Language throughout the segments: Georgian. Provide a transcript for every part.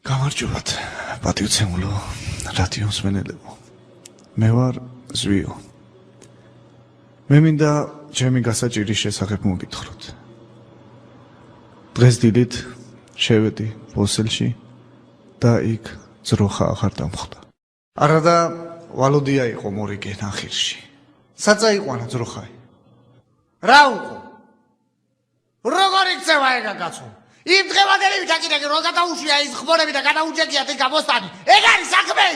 გამარჯობათ, პატივცემულო რადიოს მსმენელებო. მე ვარ ზვიო. მე მინდა ჩემი გასაჭირის შესახებ მოგითხროთ. დღეს დილით შევედი პოსელში და იქ ძროხა აღარ დამხვდა. არადა ვალოდია იყო მორიგე ნახირში. საწაიყვანა ძროხა. რა უყო? როგორ იქცევა ეგა კაცო? იმ დღევანდელი ვიტაკიდე როცა დაუშია ის ხმორები და გადაუჭედია ეს გამოსტანი. ეგ არის საქმე.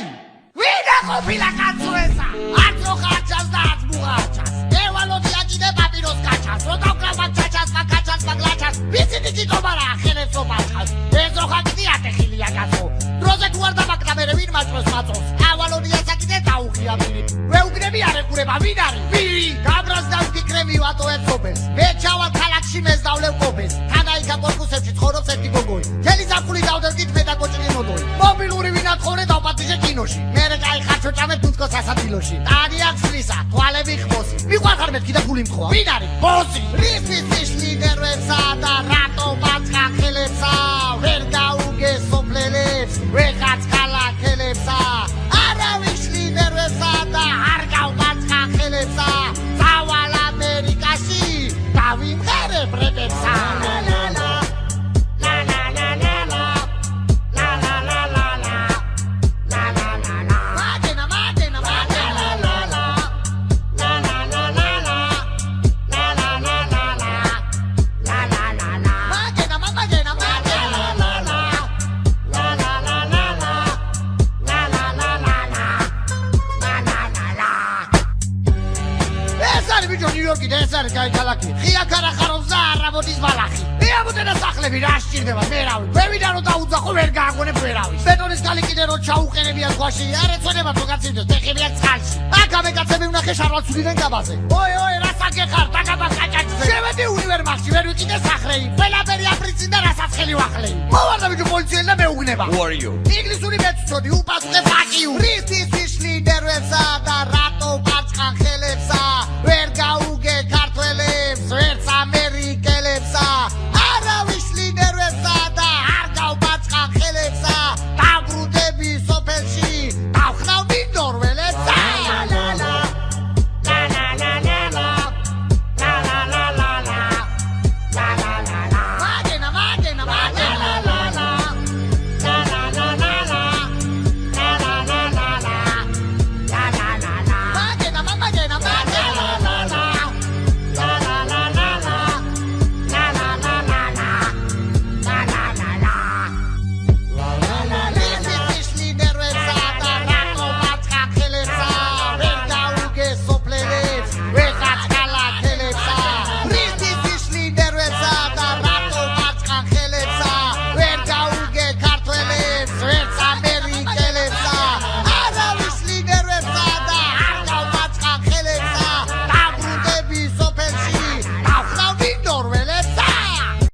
ვინა ყოფილა კაცო ესა? არ ძროხა ჩას და არ მუღაჩას. ევალოდია კიდე პაპიროს კაჩას. როცა ვკრავდა ჩაჩას, კაჩას, მაგლაჩას. ვიცი ტიტომარა ხელებს ომაჩას. ეს ძროხა კიდე ატეხილია კაცო. დროზე თუ არ დამაკრამერე ვინ მაჭროს მაწოს. ავალოდია საკიდე დაუღია ვინი. ვეუბნები არ ეკურება ვინ არის? ვირი? გაბრას და ვფიქრები ვატო ეცობეს. მე ჩავალ ქალაქში მეს დავლევ კობეს. თანაიკა კორპუსებში ცხოვრობს ერთი გოგოი. თელი ზაფხული დავდევდით მე და კოჭრი მოდოი. მობილური ვინაცხოვრე დავპატიჟე კინოში. მერე კაი ხარჩოჭამე თუთკოს ასადილოში. ტანი ახსლისა, თვალები ხმოსი. მიყვარხარ მეთქი და გული მთხოვა. ვინ არის? ბოსი. რიფის ლიდერებსა და რატო ბაჭყა ხელებსა? ვერ გაუგე სოფლელებს, ვეღაც ქალაქელებსა. არავის ლიდერებსა და არ გავბაჭყა ხელებსა. წავალ ამერიკაში, დავიმღერებ ბრეტებსა. ეს არის კაი ქალაქი. ხია ქარახარობს და არ ამოდის ბალახი. მე ამოდენა სახლები რა სჭირდება მერავი. მე ვიდან რომ დაუძახო ვერ გააგონებ ვერავის. ბეტონის კალი კიდე რომ ჩაუყენებია ზღვაში. არ ეცოდება თუ გაცივდეს დეხებია წყალში. აქ კაცები ვნახე შარვალცულიდან გაბაზე. ოი რა საკეხარ დაგაბას კაჭაჭზე. შევედი უნივერმაღში ვერ ვიკიდე სახრეი. ყველაფერი აფრიცინ და რასაც ხელი ვახლეი. მოვარდა ბიჭო პოლიციელი და მეუგნება. Who are you? ინგლისური მეცოდი უპასუხე ფაკიუ. რიფის ლიდერებსა და რატო ბაჭყან ხელებსა ვერ გაუ